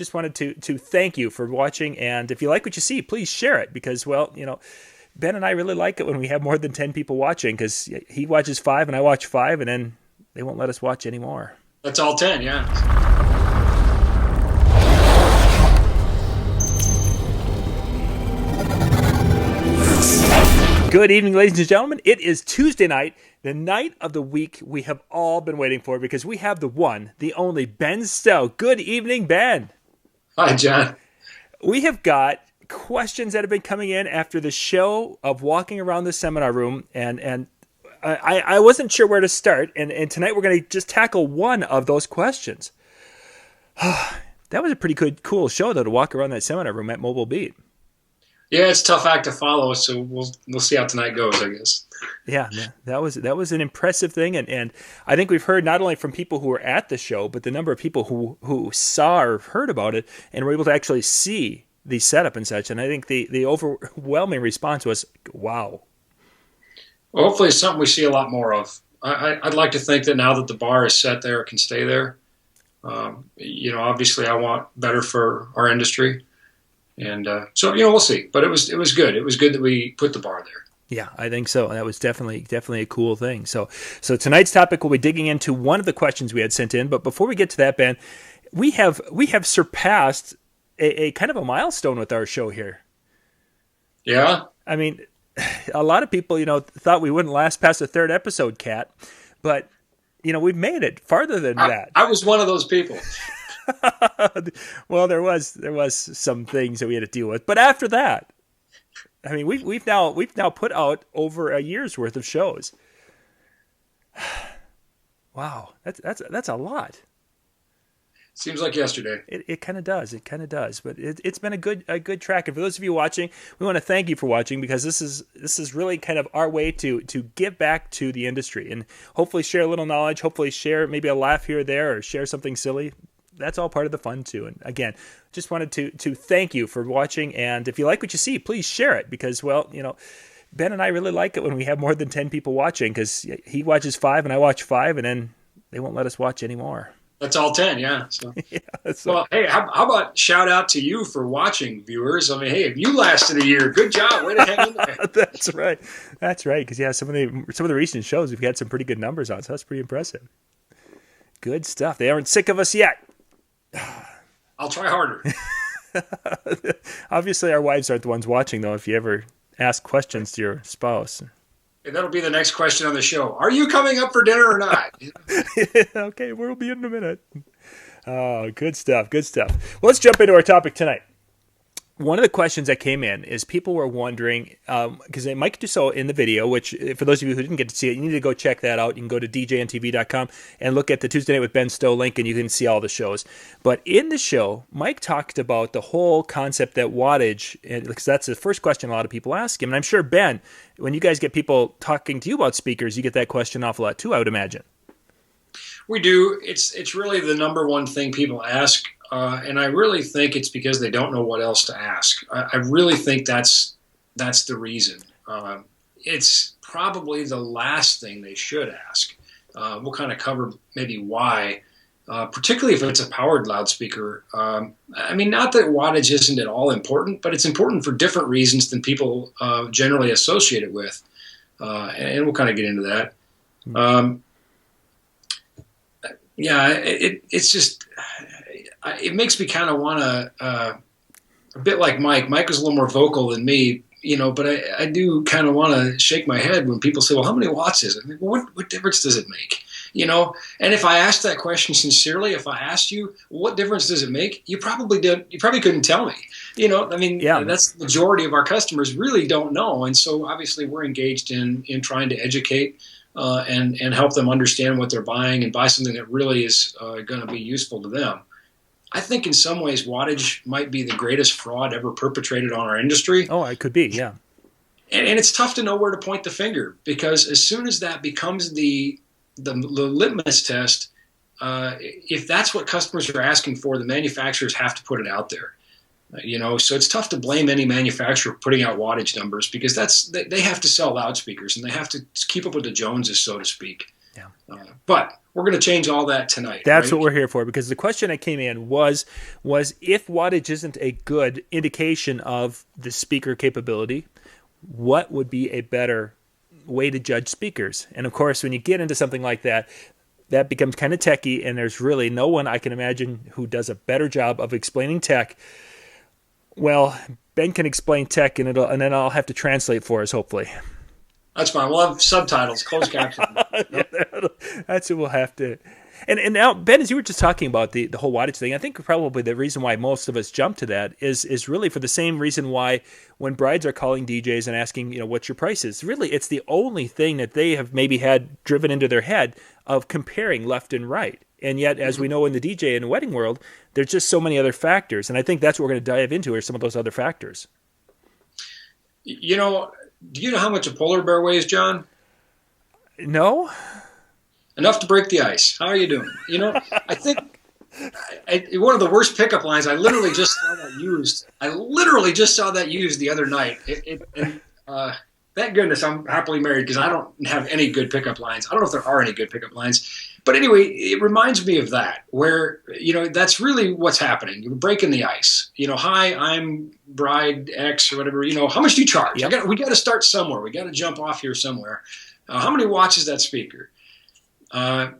just wanted to thank you for watching. And if you like what you see, please share it because, well, Ben and I really like it when we have more than 10 people watching because he watches 5 and I watch 5 and then they won't let us watch anymore. That's all 10, yeah. Good evening, ladies and gentlemen. It is Tuesday night, the night of the week we have all been waiting for because we have the one, the only Ben Stowe. Good evening, Ben. Hi, John. We have got questions that have been coming in after the show of walking around the seminar room, and I wasn't sure where to start, and tonight we're going to just tackle one of those questions. That was a pretty cool show, though, to walk around that seminar room at Mobile Beat. Yeah, it's a tough act to follow, so we'll see how tonight goes, I guess. Yeah, that was an impressive thing, and I think we've heard not only from people who were at the show, but the number of people who saw or heard about it and were able to actually see the setup and such. And I think the overwhelming response was, wow. Well, hopefully it's something we see a lot more of. I'd like to think that now that the bar is set there, it can stay there. Obviously I want better for our industry. And so we'll see. But it was good. It was good that we put the bar there. Yeah, I think so. That was definitely a cool thing. So tonight's topic, we'll be digging into one of the questions we had sent in. But before we get to that, Ben, we have surpassed a kind of a milestone with our show here. Yeah. I mean, a lot of people, thought we wouldn't last past the third episode, Kat. But, we've made it farther than that. I was one of those people. Well, there was some things that we had to deal with, but after that, I mean, we've now put out over a year's worth of shows. Wow, that's a lot. Seems like yesterday. It kind of does. But it's been a good track. And for those of you watching, we want to thank you for watching because this is really kind of our way to give back to the industry and hopefully share a little knowledge. Hopefully share maybe a laugh here or there, or share something silly. That's all part of the fun too. And again, just wanted to thank you for watching. And if you like what you see, please share it because, well, Ben and I really like it when we have more than 10 people watching because he watches 5 and I watch 5 and then they won't let us watch anymore. That's all 10, yeah. So. Yeah, well, hey, how about shout out to you for watching, viewers? I mean, hey, if you lasted a year, good job. Way to hang in there. That's right. Because yeah, some of the recent shows we've had some pretty good numbers on, so that's pretty impressive. Good stuff. They aren't sick of us yet. I'll try harder. Obviously, our wives aren't the ones watching, though. If you ever ask questions to your spouse, and that'll be the next question on the show. Are you coming up for dinner or not? Okay, we'll be in a minute. Oh, good stuff. Well, let's jump into our topic tonight. One of the questions that came in is people were wondering, because Mike do so in the video, which for those of you who didn't get to see it, you need to go check that out. You can go to djntv.com and look at the Tuesday Night with Ben Stowe link, and you can see all the shows. But in the show, Mike talked about the whole concept that wattage, because that's the first question a lot of people ask him. And I'm sure, Ben, when you guys get people talking to you about speakers, you get that question an awful lot too, I would imagine. We do. It's really the number one thing people ask. And I really think it's because they don't know what else to ask. I really think that's the reason. It's probably the last thing they should ask. We'll kind of cover maybe why, particularly if it's a powered loudspeaker. I mean, not that wattage isn't at all important, but it's important for different reasons than people generally associate it with. And we'll kind of get into that. It's just... It makes me kind of want to, a bit like Mike. Mike was a little more vocal than me, but I do kind of want to shake my head when people say, well, how many watts is it? I mean, well, what difference does it make? And if I asked that question sincerely, if I asked you, what difference does it make? You probably couldn't tell me. That's the majority of our customers really don't know. And so obviously we're engaged in trying to educate and help them understand what they're buying and buy something that really is going to be useful to them. I think in some ways wattage might be the greatest fraud ever perpetrated on our industry. Oh, it could be, yeah. And it's tough to know where to point the finger because as soon as that becomes the litmus test, if that's what customers are asking for, the manufacturers have to put it out there. So it's tough to blame any manufacturer for putting out wattage numbers because they have to sell loudspeakers and they have to keep up with the Joneses, so to speak. Yeah. But we're going to change all that tonight. That's right? what we're here for, because the question that came in was if wattage isn't a good indication of the speaker capability, what would be a better way to judge speakers? And of course, when you get into something like that, that becomes kind of techy, and there's really no one I can imagine who does a better job of explaining tech. Well, Ben can explain tech, and then I'll have to translate for us, hopefully. That's fine. We'll have subtitles, closed captioning. Yeah, that's what we'll have to. And now, Ben, as you were just talking about the whole wattage thing, I think probably the reason why most of us jump to that is really for the same reason why when brides are calling DJs and asking, what's your prices? Really, it's the only thing that they have maybe had driven into their head of comparing left and right. And yet, as we know in the DJ and wedding world, there's just so many other factors. And I think that's what we're going to dive into are some of those other factors. Do you know how much a polar bear weighs, John? No. Enough to break the ice. How are you doing? I think one of the worst pickup lines, I literally just saw that used the other night. Thank goodness I'm happily married, because I don't have any good pickup lines. I don't know if there are any good pickup lines. But anyway, it reminds me of that, where, that's really what's happening. You're breaking the ice. Hi, I'm bride X or whatever. How much do you charge? Yep. We got to start somewhere. We got to jump off here somewhere. How many watts is that speaker? And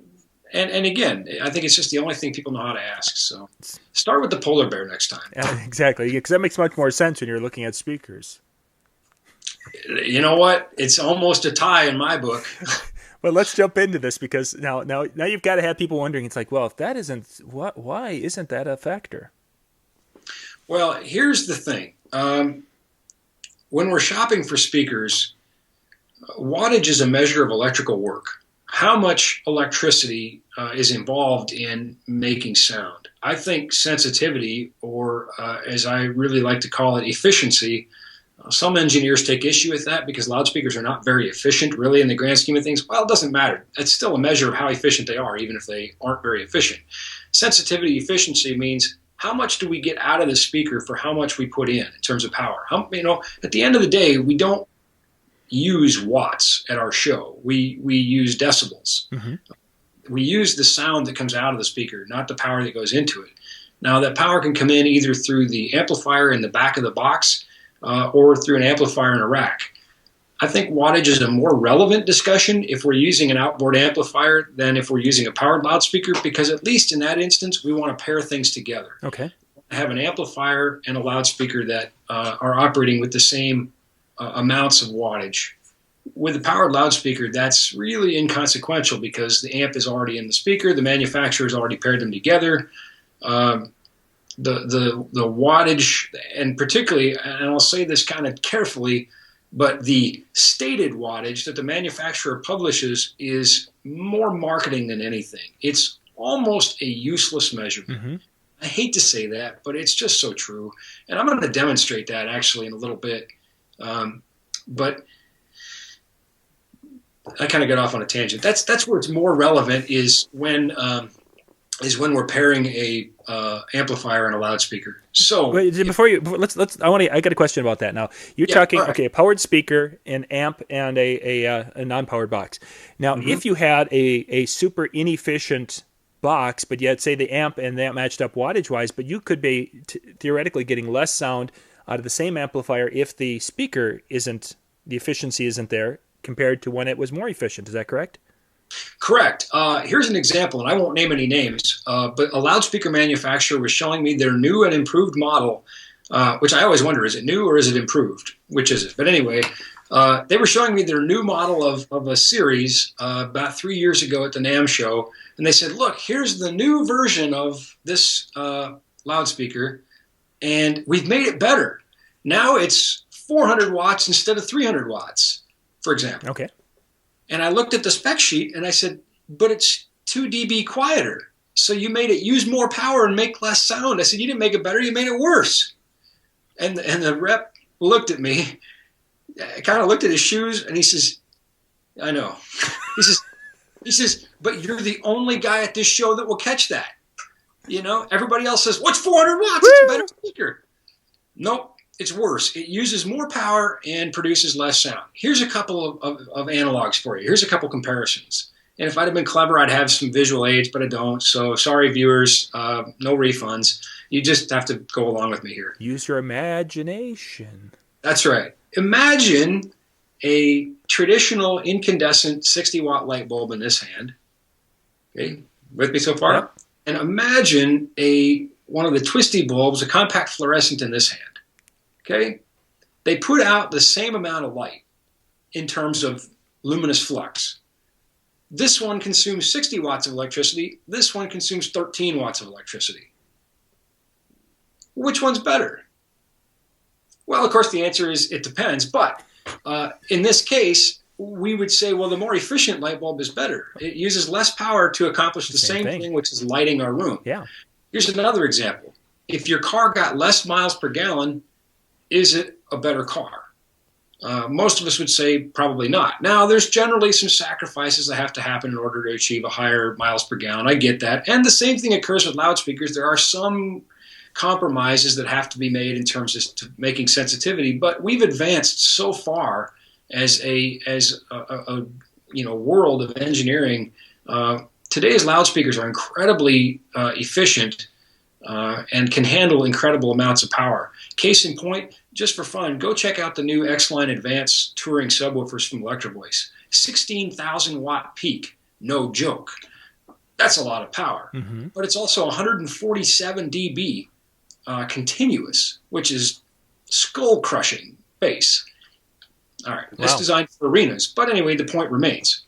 again, I think it's just the only thing people know how to ask. So start with the polar bear next time. Yeah, exactly, because that makes much more sense when you're looking at speakers. You know what? It's almost a tie in my book. Well, let's jump into this, because now you've got to have people wondering. It's like, well, if that isn't, why isn't that a factor? Well, here's the thing. When we're shopping for speakers, wattage is a measure of electrical work. How much electricity is involved in making sound? I think sensitivity, or as I really like to call it, efficiency. Some engineers take issue with that because loudspeakers are not very efficient, really, in the grand scheme of things. Well, it doesn't matter. It's still a measure of how efficient they are, even if they aren't very efficient. Sensitivity efficiency means how much do we get out of the speaker for how much we put in terms of power. At the end of the day, we don't use watts at our show. We use decibels. Mm-hmm. We use the sound that comes out of the speaker, not the power that goes into it. Now, that power can come in either through the amplifier in the back of the box, or through an amplifier in a rack. I think wattage is a more relevant discussion if we're using an outboard amplifier than if we're using a powered loudspeaker, because at least in that instance, we want to pair things together. Okay. Have an amplifier and a loudspeaker that are operating with the same amounts of wattage. With a powered loudspeaker, that's really inconsequential because the amp is already in the speaker, the manufacturer has already paired them together. The wattage, and particularly, and I'll say this kind of carefully, but the stated wattage that the manufacturer publishes is more marketing than anything. It's almost a useless measurement. Mm-hmm. I hate to say that, but it's just so true. And I'm going to demonstrate that actually in a little bit. But I kind of got off on a tangent. That's where it's more relevant is when we're pairing a amplifier and a loudspeaker. So wait, I got a question about that. Now you're talking right. Okay, a powered speaker, an amp, and a non-powered box. Now, mm-hmm. if you had a super inefficient box, but yet say the amp and that matched up wattage wise, but you could be theoretically getting less sound out of the same amplifier if the the efficiency isn't there compared to when it was more efficient. Is that correct? Correct. Here's an example, and I won't name any names, but a loudspeaker manufacturer was showing me their new and improved model, which I always wonder, is it new or is it improved? Which is it? But anyway, they were showing me their new model of a series about 3 years ago at the NAMM show, and they said, look, here's the new version of this loudspeaker, and we've made it better. Now it's 400 watts instead of 300 watts, for example. Okay. And I looked at the spec sheet and I said, but it's 2 dB quieter. So you made it use more power and make less sound. I said, you didn't make it better, you made it worse. And the rep looked at me, kind of looked at his shoes, and he says, I know. He says, but you're the only guy at this show that will catch that. Everybody else says, what's 400 watts? Woo! It's a better speaker. Nope. It's worse. It uses more power and produces less sound. Here's a couple of analogs for you. Here's a couple comparisons. And if I'd have been clever, I'd have some visual aids, but I don't. So sorry, viewers, no refunds. You just have to go along with me here. Use your imagination. That's right. Imagine a traditional incandescent 60-watt light bulb in this hand. Okay, with me so far? Yep. And imagine one of the twisty bulbs, a compact fluorescent in this hand. Okay? They put out the same amount of light in terms of luminous flux. This one consumes 60 watts of electricity. This one consumes 13 watts of electricity. Which one's better? Well, of course, the answer is it depends. But in this case, we would say, well, the more efficient light bulb is better. It uses less power to accomplish the same thing, which is lighting our room. Yeah. Here's another example. If your car got less miles per gallon, is it a better car? Most of us would say probably not. Now, there's generally some sacrifices that have to happen in order to achieve a higher miles per gallon. I get that. And the same thing occurs with loudspeakers. There are some compromises that have to be made in terms of making sensitivity, but we've advanced so far as a world of engineering. Today's loudspeakers are incredibly efficient and can handle incredible amounts of power. Case in point, just for fun, go check out the new X-Line Advanced touring subwoofers from Electro Voice. 16,000 watt peak, no joke. That's a lot of power. Mm-hmm. But it's also 147 dB continuous, which is skull-crushing bass. All right, that's designed for arenas. But anyway, the point remains.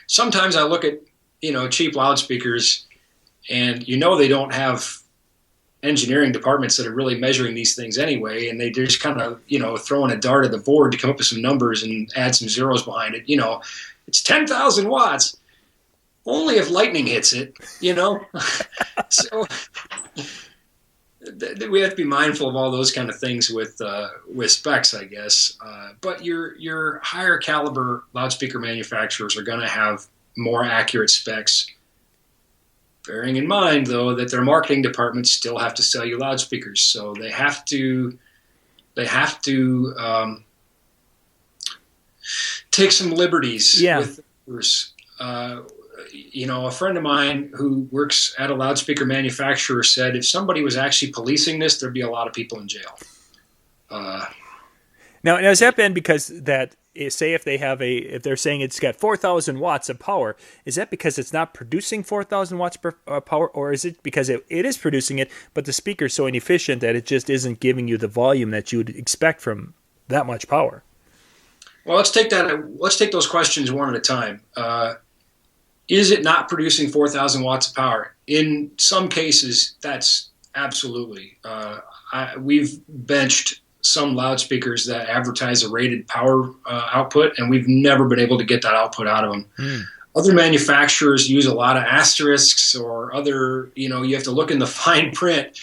Sometimes I look at, cheap loudspeakers, and they don't have engineering departments that are really measuring these things anyway, and they just kind of, throwing a dart at the board to come up with some numbers and add some zeros behind it. It's 10,000 watts, only if lightning hits it, So we have to be mindful of all those kind of things with specs, I guess. But your higher caliber loudspeaker manufacturers are going to have more accurate specs, bearing in mind, though, that their marketing departments still have to sell you loudspeakers. So they have to take some liberties with numbers. A friend of mine who works at a loudspeaker manufacturer said if somebody was actually policing this, there'd be a lot of people in jail. Now, has that been because that, say if they're saying it's got 4,000 watts of power, is that because it's not producing 4,000 watts per power, or is it because it is producing it, but the speaker's so inefficient that it just isn't giving you the volume that you would expect from that much power? Well, let's take those questions one at a time. Is it not producing 4,000 watts of power? In some cases, that's absolutely. We've benched some loudspeakers that advertise a rated power output, and we've never been able to get that output out of them. Other manufacturers use a lot of asterisks or other, you have to look in the fine print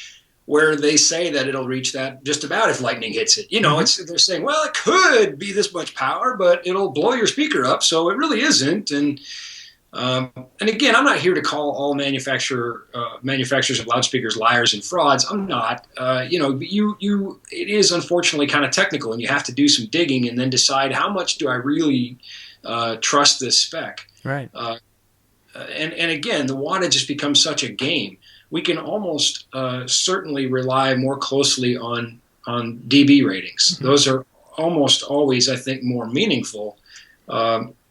where they say that it'll reach that just about if lightning hits it. They're saying, well, it could be this much power, but it'll blow your speaker up, so it really isn't. And again, I'm not here to call all manufacturers of loudspeakers liars and frauds. I'm not. It is unfortunately kind of technical, and you have to do some digging and then decide how much do I really trust this spec. Right. And again, the wattage has become such a game. We can almost certainly rely more closely on dB ratings. Mm-hmm. Those are almost always, I think, more meaningful.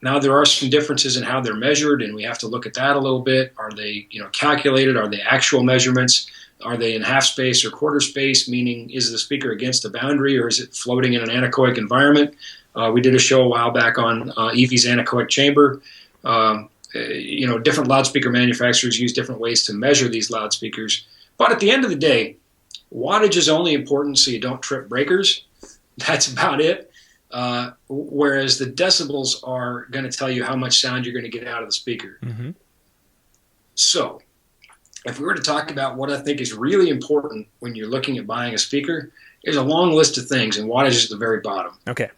Now there are some differences in how they're measured, and we have to look at that a little bit. Are they, calculated? Are they actual measurements? Are they in half space or quarter space? Meaning, is the speaker against a boundary, or is it floating in an anechoic environment? We did a show a while back on Evie's anechoic chamber. Different loudspeaker manufacturers use different ways to measure these loudspeakers. But at the end of the day, wattage is only important so you don't trip breakers. That's about it. Whereas the decibels are going to tell you how much sound you're going to get out of the speaker. Mm-hmm. So if we were to talk about what I think is really important when you're looking at buying a speaker, there's a long list of things, and wattage is at the very bottom. Okay.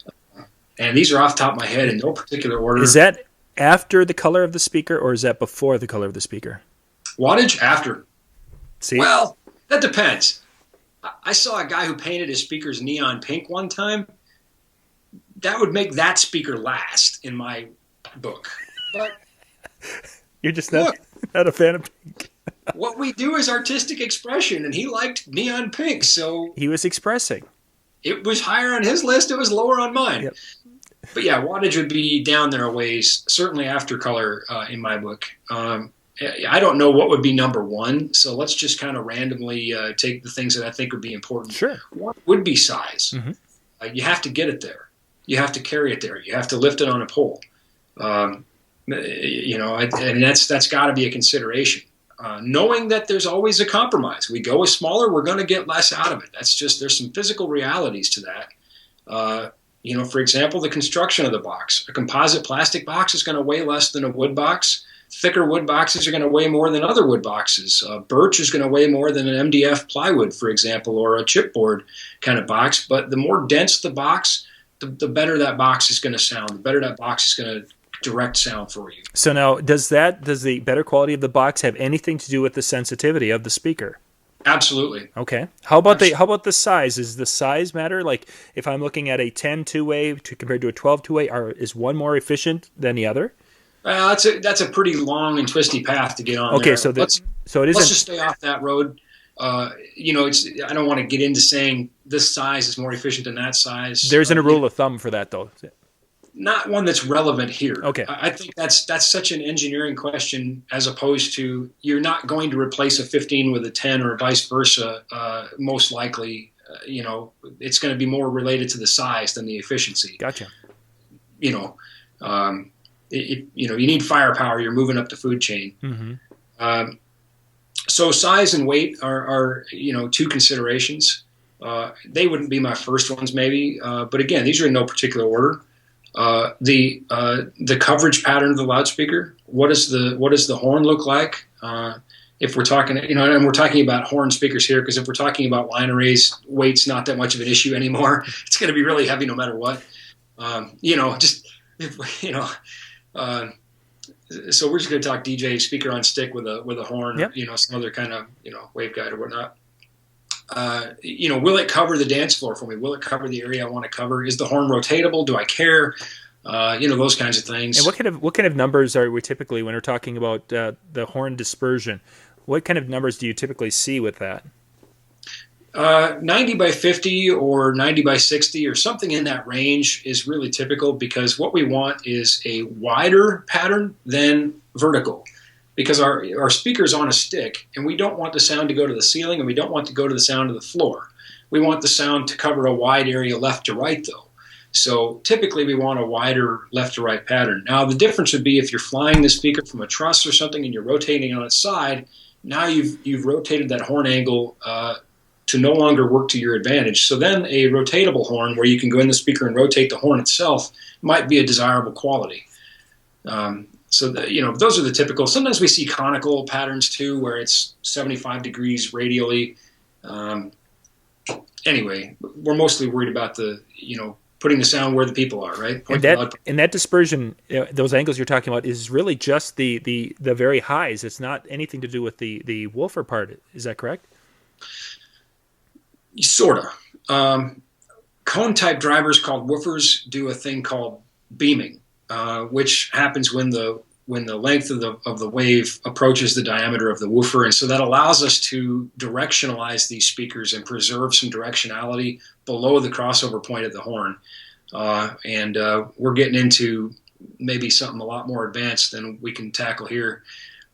And these are off the top of my head in no particular order. Is that after the color of the speaker, or is that before the color of the speaker? Wattage after. See? Well, that depends. I saw a guy who painted his speakers neon pink one time. That would make that speaker last in my book. But You're just look, not a fan of Pink. what we do is artistic expression, and he liked Neon Pink, so He was expressing. it was higher on his list. It was lower on mine. Yep. But yeah, wattage would be down there a ways, certainly after color in my book. I don't know what would be number one, so let's just kind of randomly take the things that I think would be important. Sure. One would be size. Mm-hmm. You have to get it there. You have to carry it there. You have to lift it on a pole. And that's got to be a consideration. Knowing that there's always a compromise. We go with smaller, we're going to get less out of it. There's some physical realities to that. For example, the construction of the box. A composite plastic box is going to weigh less than a wood box. Thicker wood boxes are going to weigh more than other wood boxes. Birch is going to weigh more than an MDF plywood, for example, or a chipboard kind of box. But the more dense the box, the better that box is going to sound. The better that box is going to direct sound for you. So now, does the better quality of the box have anything to do with the sensitivity of the speaker? Absolutely. Okay. How about the size? Does the size matter? Like if I'm looking at a 10 two-way compared to a 12 two-way, is one more efficient than the other? That's a pretty long and twisty path to get on. Okay, there. so it isn't. Let's just stay off that road. I don't want to get into saying this size is more efficient than that size. There isn't a rule of thumb for that, though. Not one that's relevant here. Okay. I think that's such an engineering question, as opposed to you're not going to replace a 15 with a 10 or vice versa. Most likely, it's going to be more related to the size than the efficiency. Gotcha. You need firepower. You're moving up the food chain. Mm-hmm. So size and weight are two considerations. They wouldn't be my first ones, maybe, but again, these are in no particular order. The coverage pattern of the loudspeaker. What does the horn look like? If we're talking, and we're talking about horn speakers here, because if we're talking about line arrays, weight's not that much of an issue anymore. It's going to be really heavy no matter what. So we're just going to talk DJ speaker on stick with a horn, yep. Or some other kind of waveguide or whatnot. Will it cover the dance floor for me? Will it cover the area I want to cover? Is the horn rotatable? Do I care? Those kinds of things. And what kind of numbers are we typically when we're talking about the horn dispersion? What kind of numbers do you typically see with that? 90 by 50 or 90 by 60 or something in that range is really typical, because what we want is a wider pattern than vertical, because our speaker's on a stick, and we don't want the sound to go to the ceiling, and we don't want to go to the sound of the floor. We want the sound to cover a wide area left to right, though. So typically we want a wider left to right pattern. Now the difference would be if you're flying the speaker from a truss or something and you're rotating on its side. Now you've rotated that horn angle to no longer work to your advantage. So then a rotatable horn, where you can go in the speaker and rotate the horn itself, might be a desirable quality. Those are the typical. Sometimes we see conical patterns too, where it's 75 degrees radially. Anyway, we're mostly worried about putting the sound where the people are, right? And that dispersion, those angles you're talking about, is really just the very highs. It's not anything to do with the woofer part. Is that correct? Sort of. Cone-type drivers called woofers do a thing called beaming, which happens when the length of the wave approaches the diameter of the woofer, and so that allows us to directionalize these speakers and preserve some directionality below the crossover point of the horn. We're getting into maybe something a lot more advanced than we can tackle here.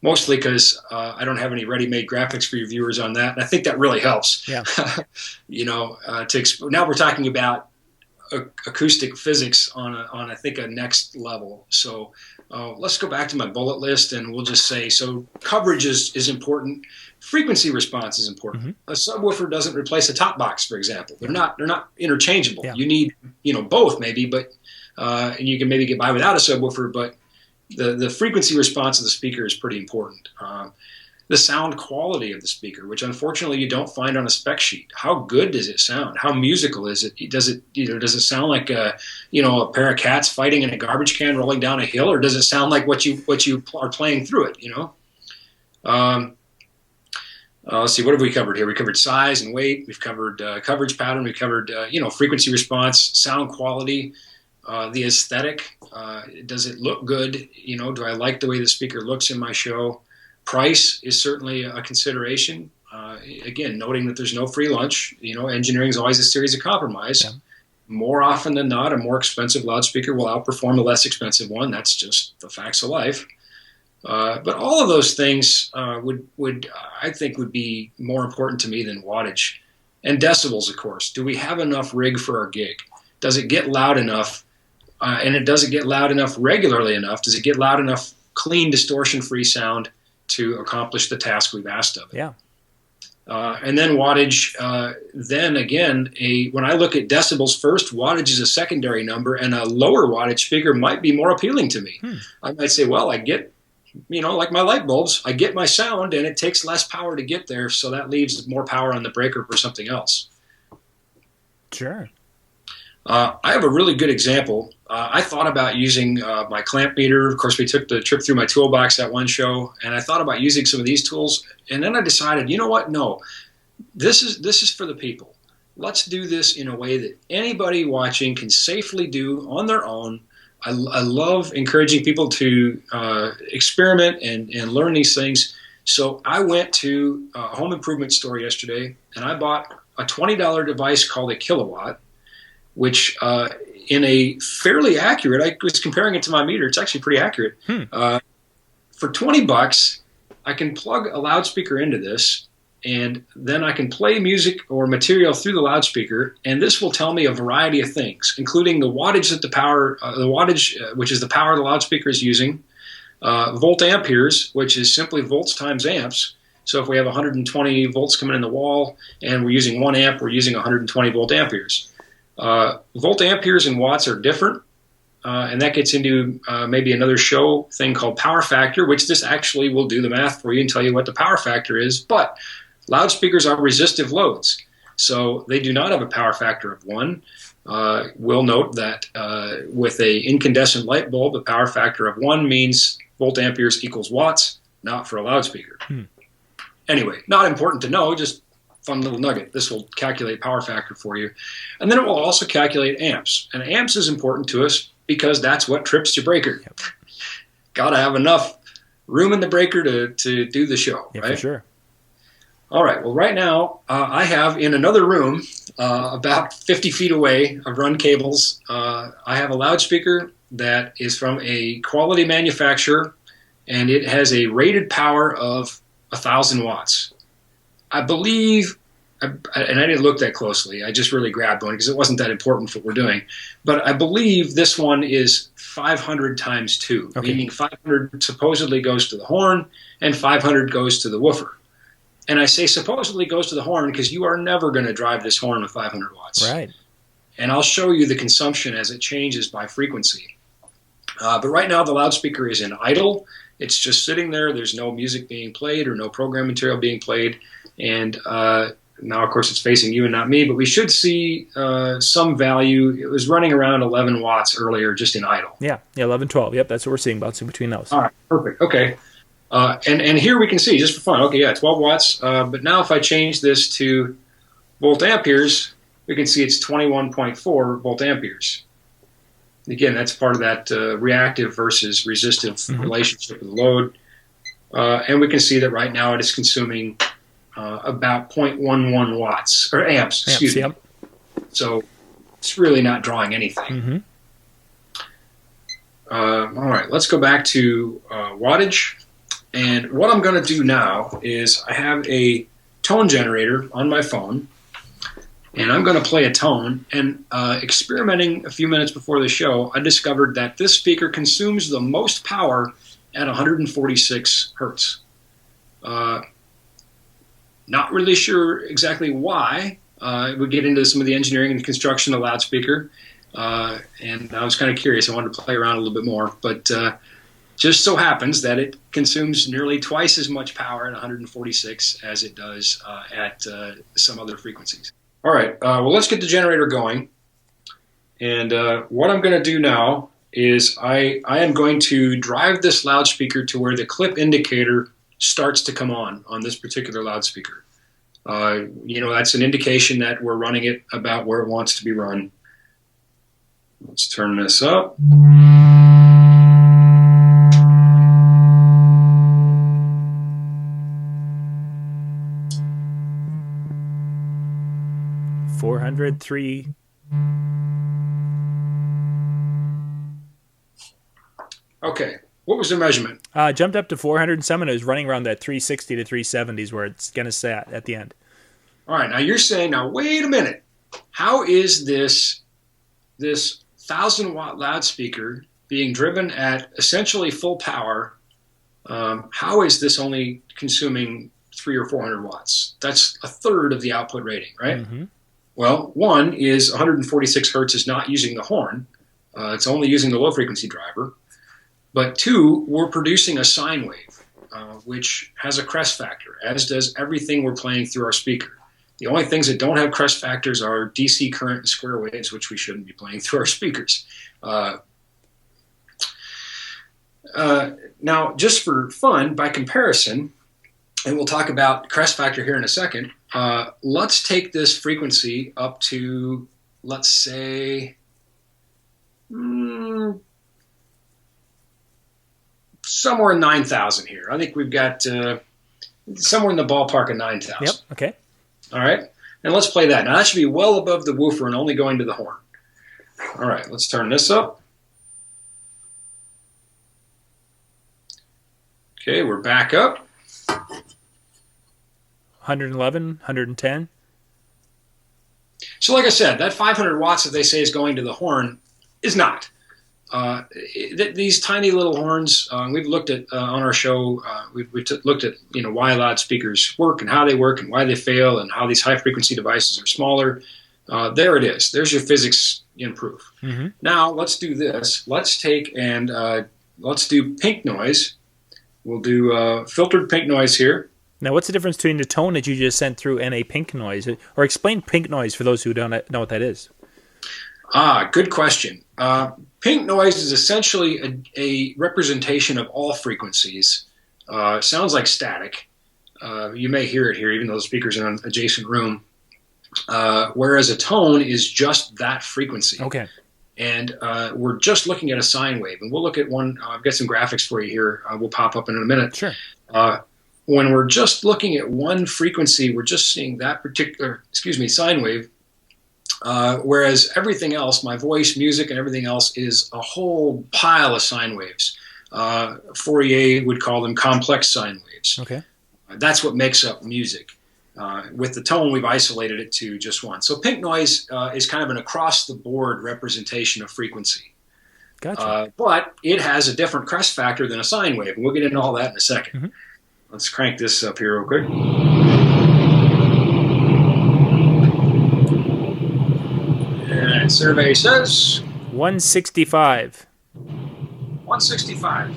Mostly because I don't have any ready-made graphics for your viewers on that, and I think that really helps. Yeah. Now we're talking about acoustic physics on I think a next level. So let's go back to my bullet list, and we'll just say, so coverage is important. Frequency response is important. Mm-hmm. A subwoofer doesn't replace a top box, for example. They're not interchangeable. Yeah. You need both maybe, but and you can maybe get by without a subwoofer, but the frequency response of the speaker is pretty important. The sound quality of the speaker, which unfortunately you don't find on a spec sheet. How good does it sound? How musical is it? Does it sound like a pair of cats fighting in a garbage can rolling down a hill, or does it sound like what you are playing through it? Let's see, what have we covered here? We covered size and weight. We've covered coverage pattern. We covered frequency response, sound quality. the aesthetic. Does it look good? You know, do I like the way the speaker looks in my show? Price is certainly a consideration. Again, noting that there's no free lunch. You know, engineering is always a series of compromise. Yeah. More often than not, a more expensive loudspeaker will outperform a less expensive one. That's just the facts of life. But all of those things would I think would be more important to me than wattage and decibels. Of course, do we have enough rig for our gig? Does it get loud enough? And it doesn't get loud enough regularly enough. Does it get loud enough, clean, distortion-free sound to accomplish the task we've asked of it? Yeah. And then wattage. Then again, when I look at decibels first, wattage is a secondary number, and a lower wattage figure might be more appealing to me. I might say, well, I get, you know, like my light bulbs, I get my sound, and it takes less power to get there, so that leaves more power on the breaker for something else. Sure. I have a really good example. I thought about using my clamp meter. Of course, we took the trip through my toolbox at one show, and I thought about using some of these tools. And then I decided, you know what? No, this is for the people. Let's do this in a way that anybody watching can safely do on their own. I love encouraging people to experiment and learn these things. So I went to a home improvement store yesterday, and I bought a $20 device called a kilowatt, which in a fairly accurate, I was comparing it to my meter, it's actually pretty accurate. For $20, I can plug a loudspeaker into this, and then I can play music or material through the loudspeaker, and this will tell me a variety of things, including the wattage that the wattage, which is the power the loudspeaker is using, volt amperes, which is simply volts times amps. So if we have 120 volts coming in the wall and we're using 1 amp, we're using 120 volt amperes. Volt amperes and watts are different, and that gets into maybe another show thing called power factor, which this actually will do the math for you and tell you what the power factor is. But loudspeakers are resistive loads, so they do not have a power factor of 1. We'll note that with a incandescent light bulb, a power factor of 1 means volt amperes equals watts, not for a loudspeaker. Anyway, not important to know, just fun little nugget. This will calculate power factor for you. And then it will also calculate amps. And amps is important to us because that's what trips your breaker. Yep. Got to have enough room in the breaker to do the show, yeah, right? For sure. All right. Well, right now, I have in another room, about 50 feet away of run cables, I have a loudspeaker that is from a quality manufacturer, and it has a rated power of 1,000 watts. I believe, and I didn't look that closely, I just really grabbed one because it wasn't that important for what we're doing, but I believe this one is 500 times 2, meaning 500 supposedly goes to the horn and 500 goes to the woofer. And I say supposedly goes to the horn because you are never going to drive this horn with 500 watts. Right. And I'll show you the consumption as it changes by frequency. But right now the loudspeaker is in idle. It's just sitting there. There's no music being played or no program material being played. And now, of course, it's facing you and not me, but we should see some value. It was running around 11 watts earlier just in idle. Yeah, 11, 12. Yep, that's what we're seeing, bouncing between those. All right, perfect. Okay. And here we can see, just for fun, okay, yeah, 12 watts. But now if I change this to volt amperes, we can see it's 21.4 volt amperes. Again, that's part of that reactive versus resistive relationship with the load. And we can see that right now it is consuming about 0.11 watts, or amps, excuse me. Yep. So it's really not drawing anything. All right, let's go back to wattage. And what I'm going to do now is I have a tone generator on my phone, and I'm going to play a tone. And experimenting a few minutes before the show, I discovered that this speaker consumes the most power at 146 hertz. Not really sure exactly why. We get into some of the engineering and construction of the loudspeaker, and I was kind of curious. I wanted to play around a little bit more, but just so happens that it consumes nearly twice as much power at 146 as it does at some other frequencies. All right, well, let's get the generator going. And what I'm going to do now is I am going to drive this loudspeaker to where the clip indicator starts to come on this particular loudspeaker. That's an indication that we're running it about where it wants to be run. Let's turn this up. 403. Okay. What was the measurement? Jumped up to 400 and some, and it was running around that 360 to 370s where it's going to sat at the end. All right. Now you're saying, now wait a minute. How is this 1,000-watt loudspeaker being driven at essentially full power? How is this only consuming 300 or 400 watts? That's a third of the output rating, right? Mm-hmm. Well, one is 146 hertz is not using the horn. It's only using the low frequency driver. But two, we're producing a sine wave, which has a crest factor, as does everything we're playing through our speaker. The only things that don't have crest factors are DC current and square waves, which we shouldn't be playing through our speakers. Now, just for fun, by comparison, and we'll talk about crest factor here in a second, let's take this frequency up to, let's say, somewhere in 9,000 here. I think we've got somewhere in the ballpark of 9,000. Yep, okay. All right, and let's play that. Now, that should be well above the woofer and only going to the horn. All right, let's turn this up. Okay, we're back up. 111, 110. So like I said, that 500 watts that they say is going to the horn is not. These tiny little horns, we've looked at on our show, we've looked at why loudspeakers work and how they work and why they fail and how these high-frequency devices are smaller. There it is. There's your physics in proof. Mm-hmm. Now let's do this. Let's take and let's do pink noise. We'll do filtered pink noise here. Now, what's the difference between the tone that you just sent through and a pink noise? Or explain pink noise for those who don't know what that is. Good question. Pink noise is essentially a representation of all frequencies. Sounds like static. You may hear it here, even though the speaker's in an adjacent room. Whereas a tone is just that frequency. Okay. And we're just looking at a sine wave. And we'll look at one. I've got some graphics for you here. We'll pop up in a minute. Sure. When we're just looking at one frequency, we're just seeing that particular, sine wave. Whereas everything else, my voice, music, and everything else is a whole pile of sine waves. Fourier would call them complex sine waves. Okay. That's what makes up music. With the tone, we've isolated it to just one. So pink noise is kind of an across-the-board representation of frequency. Gotcha. But it has a different crest factor than a sine wave, and we'll get into all that in a second. Mm-hmm. Let's crank this up here real quick. And survey says 165. 165.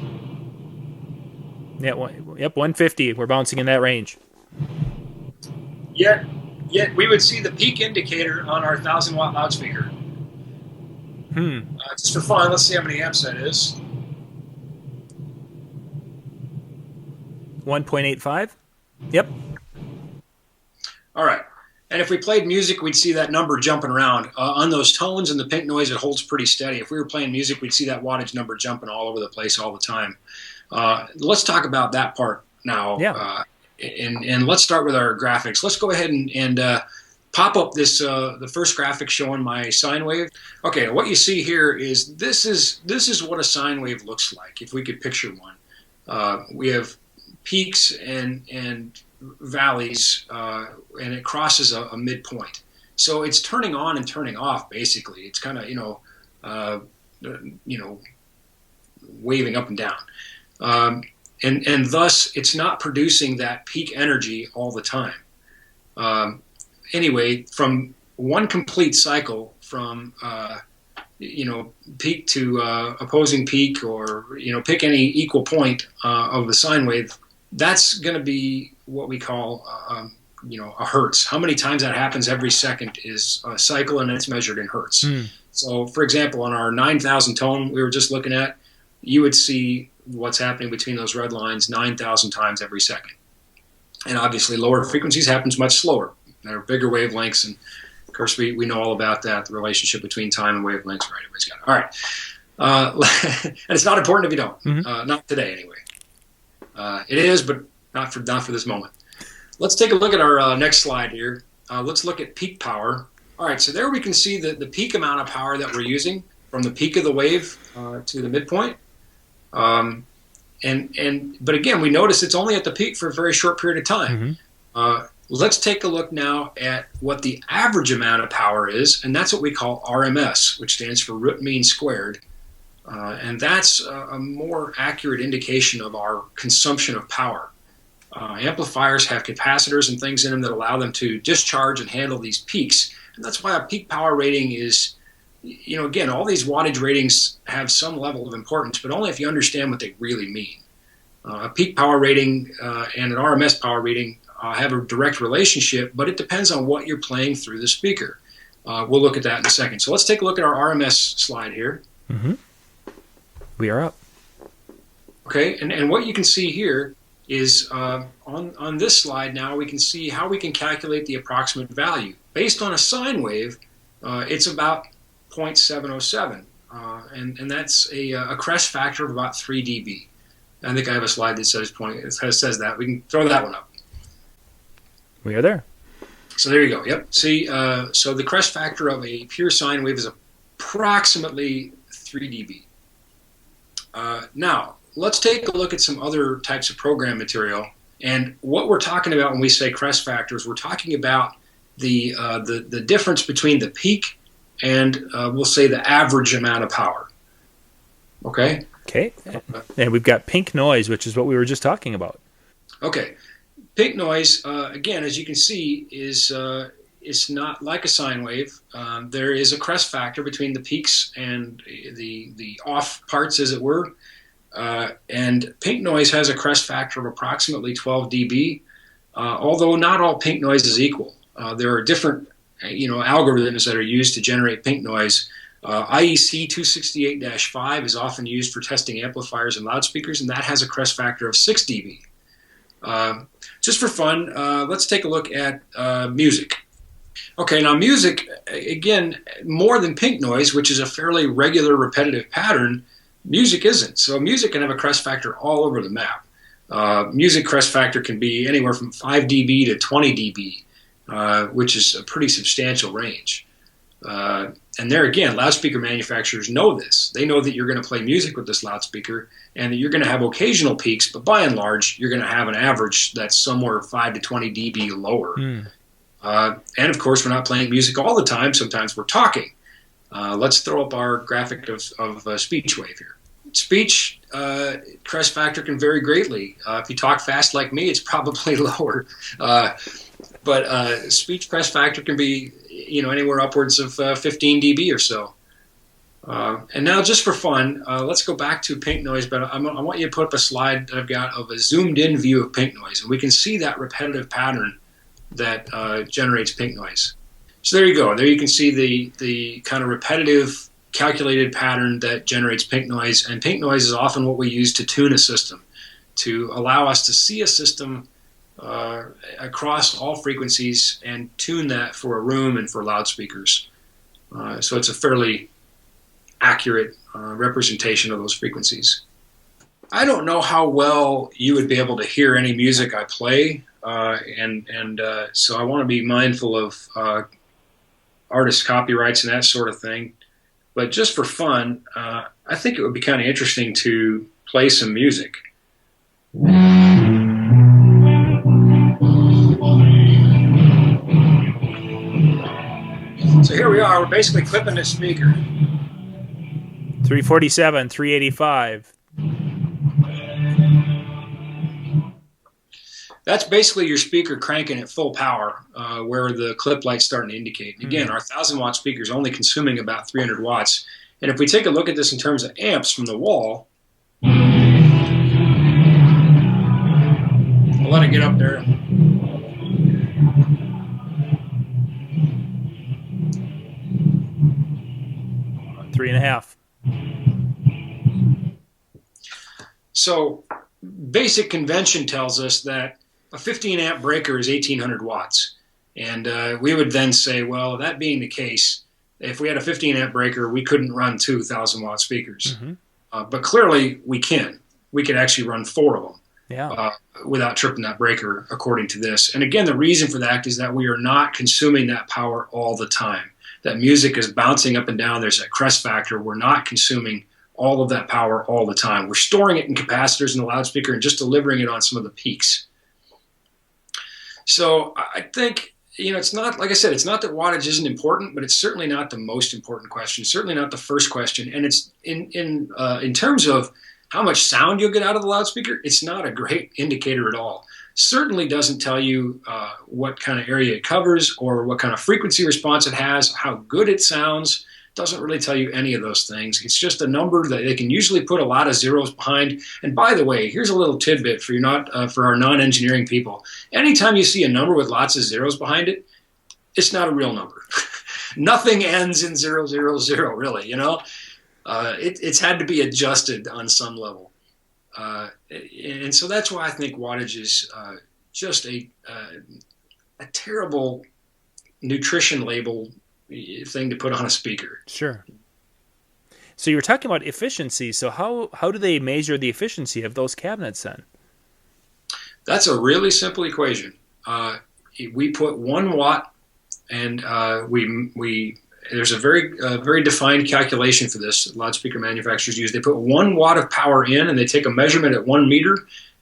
Yeah, 150. We're bouncing in that range. Yet we would see the peak indicator on our 1,000-watt loudspeaker. Just for fun, let's see how many amps that is. 1.85. Yep. All right. And if we played music, we'd see that number jumping around. On those tones and the pink noise, it holds pretty steady. If we were playing music, we'd see that wattage number jumping all over the place all the time. Let's talk about that part now. Yeah. And let's start with our graphics. Let's go ahead and pop up this the first graphic showing my sine wave. Okay, what you see here is this is what a sine wave looks like if we could picture one. We have peaks and valleys, and it crosses a midpoint. So it's turning on and turning off. Basically, it's kind of waving up and down. And thus, it's not producing that peak energy all the time. Anyway, from one complete cycle, from peak to opposing peak, or pick any equal point of the sine wave, that's going to be what we call a hertz. How many times that happens every second is a cycle, and it's measured in hertz. So, for example, on our 9,000 tone we were just looking at, you would see what's happening between those red lines 9,000 times every second. And obviously lower frequencies happens much slower. There are bigger wavelengths and course, we know all about that, the relationship between time and wavelengths. Right, everybody's got it. All right. And it's not important if you don't. Not today, anyway. It is, but not for this moment. Let's take a look at our next slide here. Let's look at peak power. All right, so there we can see the peak amount of power that we're using from the peak of the wave to the midpoint. But again, we notice it's only at the peak for a very short period of time. Let's take a look now at what the average amount of power is, and that's what we call RMS, which stands for root mean squared. And that's a more accurate indication of our consumption of power. Amplifiers have capacitors and things in them that allow them to discharge and handle these peaks. And that's why a peak power rating is, again, all these wattage ratings have some level of importance, but only if you understand what they really mean. A peak power rating and an RMS power reading have a direct relationship, but it depends on what you're playing through the speaker. We'll look at that in a second. So let's take a look at our RMS slide here. We are up. Okay, and what you can see here is on this slide now we can see how we can calculate the approximate value. Based on a sine wave, it's about 0.707, and that's a crest factor of about 3 dB. I think I have a slide that says that. We can throw that one up. We are there. So there you go. Yep. See, so the crest factor of a pure sine wave is approximately 3 dB. Now, let's take a look at some other types of program material. And what we're talking about when we say crest factors, we're talking about the difference between the peak and we'll say the average amount of power. Okay? Okay. And we've got pink noise, which is what we were just talking about. Okay. Pink noise, again, as you can see, is it's not like a sine wave. There is a crest factor between the peaks and the off parts, as it were. And pink noise has a crest factor of approximately 12 dB, although not all pink noise is equal. There are different algorithms that are used to generate pink noise. IEC 268-5 is often used for testing amplifiers and loudspeakers, and that has a crest factor of 6 dB. Just for fun, let's take a look at music. Okay, now music, again, more than pink noise, which is a fairly regular repetitive pattern, music isn't. So music can have a crest factor all over the map. Music crest factor can be anywhere from 5 dB to 20 dB, which is a pretty substantial range. And there again, loudspeaker manufacturers know this. They know that you're going to play music with this loudspeaker and that you're going to have occasional peaks, but by and large, you're going to have an average that's somewhere 5 to 20 dB lower. And of course, we're not playing music all the time. Sometimes we're talking. Let's throw up our graphic of speech wave here. Speech crest factor can vary greatly. If you talk fast like me, it's probably lower. But speech crest factor can be anywhere upwards of 15 dB or so. And now, just for fun, let's go back to pink noise. But I want you to put up a slide that I've got of a zoomed-in view of pink noise, and we can see that repetitive pattern that generates pink noise. So there you go. There you can see the kind of repetitive, calculated pattern that generates pink noise. And pink noise is often what we use to tune a system, to allow us to see a system across all frequencies and tune that for a room and for loudspeakers. So it's a fairly accurate representation of those frequencies. I don't know how well you would be able to hear any music I play, so I want to be mindful of artist copyrights and that sort of thing. But just for fun, I think it would be kind of interesting to play some music. So here we are. We're basically clipping this speaker. 347, 385. That's basically your speaker cranking at full power, where the clip light's starting to indicate. And again, our 1,000-watt speaker is only consuming about 300 watts. And if we take a look at this in terms of amps from the wall, I'll let it get up there. Three and a half. So basic convention tells us that a 15 amp breaker is 1,800 watts. And we would then say, well, that being the case, if we had a 15 amp breaker, we couldn't run 2,000 watt speakers. Mm-hmm. But clearly we can. We could actually run 4 of them. Yeah. Without tripping that breaker, according to this. And again, the reason for that is that we are not consuming that power all the time. That music is bouncing up and down. There's that crest factor. We're not consuming all of that power all the time. We're storing it in capacitors in the loudspeaker and just delivering it on some of the peaks. So I think, it's not, like I said, it's not that wattage isn't important, but it's certainly not the most important question. Certainly not the first question. And it's in terms of how much sound you'll get out of the loudspeaker, it's not a great indicator at all. Certainly doesn't tell you what kind of area it covers or what kind of frequency response it has, how good it sounds. Doesn't really tell you any of those things. It's just a number that they can usually put a lot of zeros behind. And by the way, here's a little tidbit for for our non-engineering people. Anytime you see a number with lots of zeros behind it, it's not a real number. Nothing ends in 000, really, It's had to be adjusted on some level. And so that's why I think wattage is just a terrible nutrition label thing to put on a speaker. Sure. So you were talking about efficiency. So how do they measure the efficiency of those cabinets then? That's a really simple equation. We put 1 watt, and there's a very defined calculation for this that loudspeaker manufacturers use. They put 1 watt of power in, and they take a measurement at 1 meter,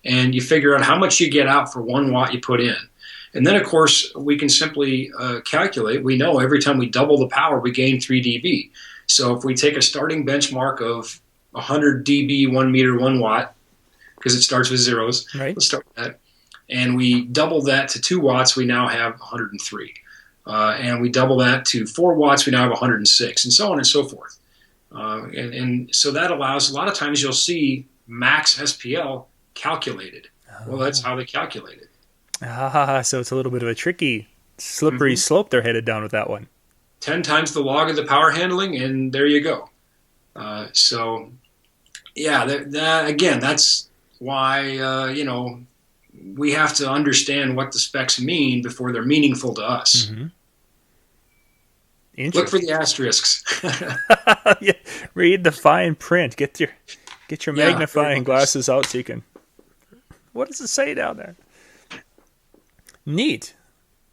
and you figure out how much you get out for 1 watt you put in. And then, of course, we can simply calculate. We know every time we double the power, we gain 3 dB. So if we take a starting benchmark of 100 dB, 1 meter, 1 watt, because it starts with zeros, right. Let's start with that, and we double that to 2 watts, we now have 103. And we double that to 4 watts, we now have 106, and so on and so forth. And so that allows, a lot of times you'll see max SPL calculated. Well, that's how they calculate it. So it's a little bit of a tricky, slippery slope they're headed down with that one. 10 times the log of the power handling, and there you go. So, yeah, again, that's why, we have to understand what the specs mean before they're meaningful to us. Mm-hmm. Look for the asterisks. Yeah, read the fine print. Get your magnifying glasses out so you can. What does it say down there? Neat.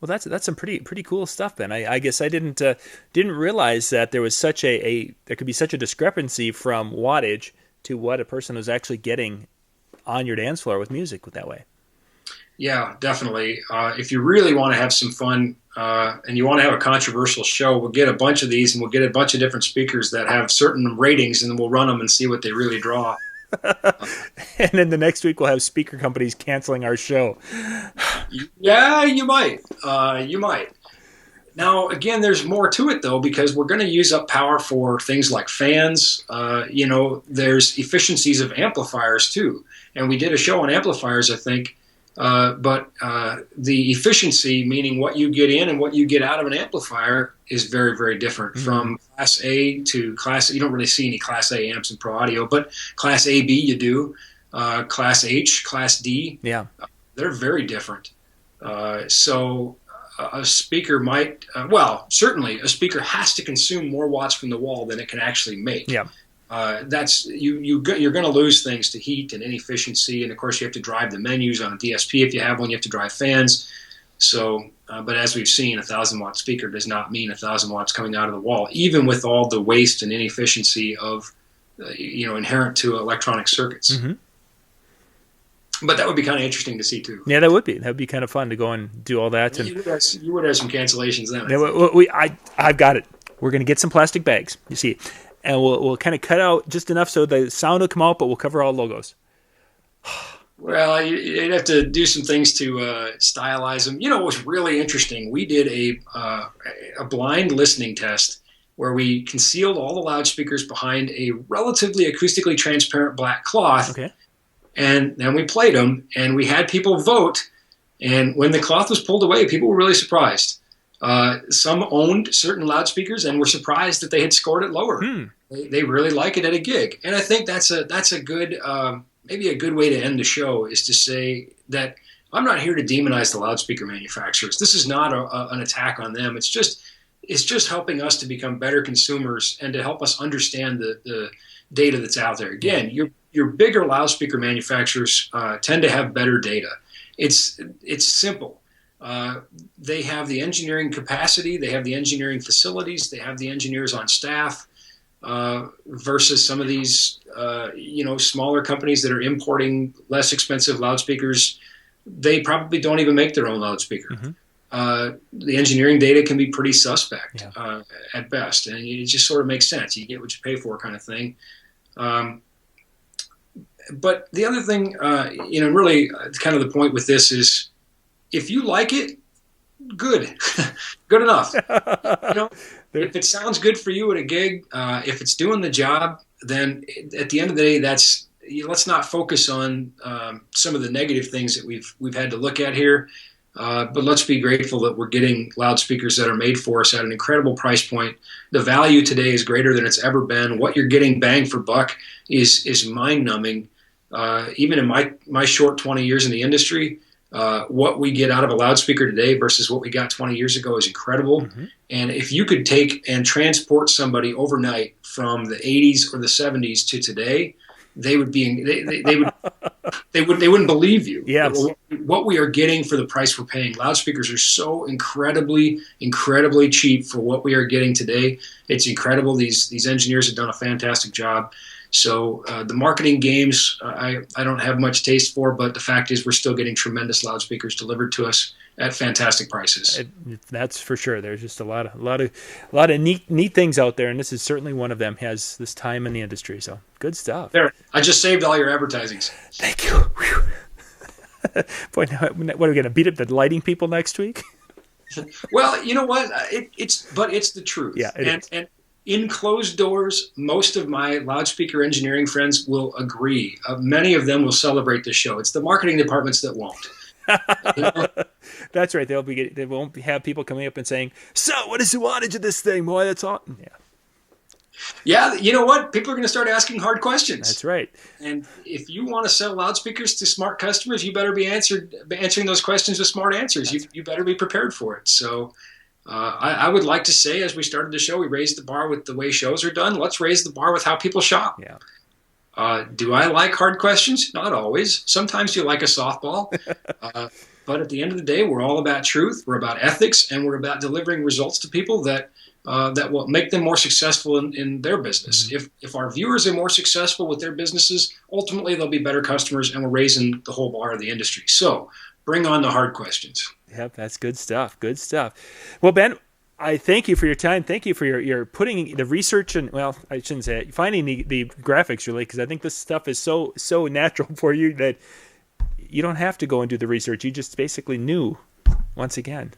Well, that's some pretty cool stuff, Ben. I guess I didn't realize that there was there could be such a discrepancy from wattage to what a person was actually getting on your dance floor with music that way. Yeah, definitely. If you really want to have some fun and you want to have a controversial show, we'll get a bunch of these and we'll get a bunch of different speakers that have certain ratings, and then we'll run them and see what they really draw. And then the next week we'll have speaker companies canceling our show. Yeah, you might. You might. Now, again, there's more to it, though, because we're going to use up power for things like fans. There's efficiencies of amplifiers, too. And we did a show on amplifiers, I think. But the efficiency, meaning what you get in and what you get out of an amplifier, is very, very different from Class A to Class. You don't really see any Class A amps in Pro Audio, but Class AB you do. Class H, Class D, they're very different. So a speaker might, certainly a speaker has to consume more watts from the wall than it can actually make. Yeah. That's you're going to lose things to heat and inefficiency, and of course you have to drive the menus on a DSP if you have one. You have to drive fans. So, but as we've seen, 1,000-watt speaker does not mean 1,000 watts coming out of the wall, even with all the waste and inefficiency of inherent to electronic circuits. Mm-hmm. But that would be kind of interesting to see too. Yeah, that would be. That would be kind of fun to go and do all that. And you would have some cancellations then. I've got it. We're going to get some plastic bags. You see. And we'll kind of cut out just enough so the sound will come out, but we'll cover all logos. Well, you'd have to do some things to stylize them. What was really interesting, we did a blind listening test where we concealed all the loudspeakers behind a relatively acoustically transparent black cloth. Okay. And then we played them, and we had people vote. And when the cloth was pulled away, people were really surprised. Some owned certain loudspeakers and were surprised that they had scored it lower. They really like it at a gig, and I think that's a good maybe a good way to end the show is to say that I'm not here to demonize the loudspeaker manufacturers. This is not an attack on them. It's just helping us to become better consumers and to help us understand the data that's out there. Again, your bigger loudspeaker manufacturers tend to have better data. It's simple. They have the engineering capacity, they have the engineering facilities, they have the engineers on staff, versus some of these smaller companies that are importing less expensive loudspeakers. They probably don't even make their own loudspeaker. Mm-hmm. The engineering data can be pretty suspect at best, and it just sort of makes sense. You get what you pay for, kind of thing. But the other thing, really kind of the point with this is, if you like it, good, good enough. If it sounds good for you at a gig, if it's doing the job, then at the end of the day, let's not focus on some of the negative things that we've had to look at here. But let's be grateful that we're getting loudspeakers that are made for us at an incredible price point. The value today is greater than it's ever been. What you're getting bang for buck is mind-numbing. Even in my short 20 years in the industry, what we get out of a loudspeaker today versus what we got 20 years ago is incredible. Mm-hmm. And if you could take and transport somebody overnight from the 80s or the 70s to today, they would they wouldn't believe you. Yes. What we are getting for the price we're paying. Loudspeakers are so incredibly cheap for what we are getting today. It's incredible. These engineers have done a fantastic job. So the marketing games, I don't have much taste for, but the fact is we're still getting tremendous loudspeakers delivered to us at fantastic prices. That's for sure. There's just a lot of neat things out there, and this is certainly one of them. Has this time in the industry, so good stuff. There, I just saved all your advertisings. Thank you. Boy, now, what are we going to beat up the lighting people next week? Well, you know what? It's the truth. Yeah, and in closed doors, most of my loudspeaker engineering friends will agree. Many of them will celebrate the show. It's the marketing departments that won't. That's right. They won't have people coming up and saying, "So, what is the wattage of this thing, boy? That's all." Yeah, you know what? People are going to start asking hard questions. That's right. And if you want to sell loudspeakers to smart customers, you better be answering those questions with smart answers. You better be prepared for it. So I would like to say, as we started the show, we raised the bar with the way shows are done. Let's raise the bar with how people shop. Yeah. Do I like hard questions? Not always. Sometimes you like a softball. But at the end of the day, we're all about truth. We're about ethics, and we're about delivering results to people that will make them more successful in their business. Mm-hmm. If our viewers are more successful with their businesses, ultimately they'll be better customers, and we're raising the whole bar of the industry. So bring on the hard questions. Yep, that's good stuff. Good stuff. Well, Ben, I thank you for your time. Thank you for your putting the research and, well, I shouldn't say it, finding the graphics, really, because I think this stuff is so natural for you that you don't have to go and do the research. You just basically knew once again.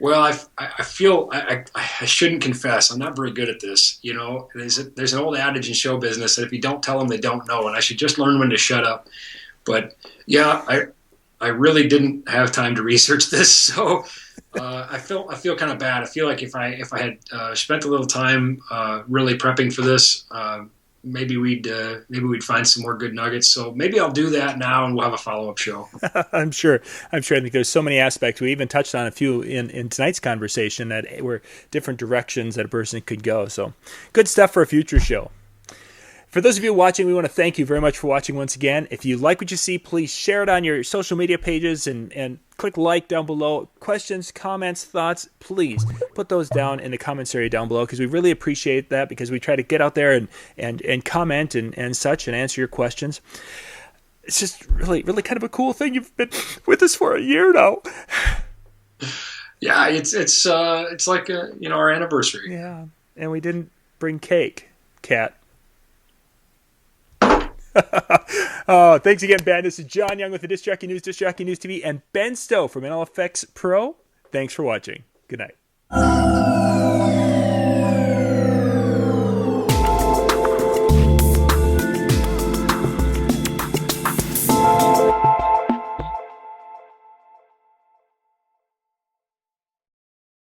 Well, I feel I shouldn't confess. I'm not very good at this. You know, there's an old adage in show business that if you don't tell them, they don't know, and I should just learn when to shut up. But yeah, I really didn't have time to research this, so I feel kind of bad. I feel like if I had spent a little time really prepping for this, maybe we'd find some more good nuggets. So maybe I'll do that now, and we'll have a follow-up show. I'm sure. I think there's so many aspects. We even touched on a few in tonight's conversation that were different directions that a person could go. So good stuff for a future show. For those of you watching, we want to thank you very much for watching once again. If you like what you see, please share it on your social media pages and click like down below. Questions, comments, thoughts, please put those down in the comments area down below, because we really appreciate that, because we try to get out there and comment and such and answer your questions. It's just really kind of a cool thing. You've been with us for a year now. Yeah, it's like our anniversary. Yeah, and we didn't bring cake, Kat. Oh, thanks again, Ben. This is John Young with the Disc Jockey News TV, and Ben Stowe from NLFX Pro. Thanks for watching. Good night.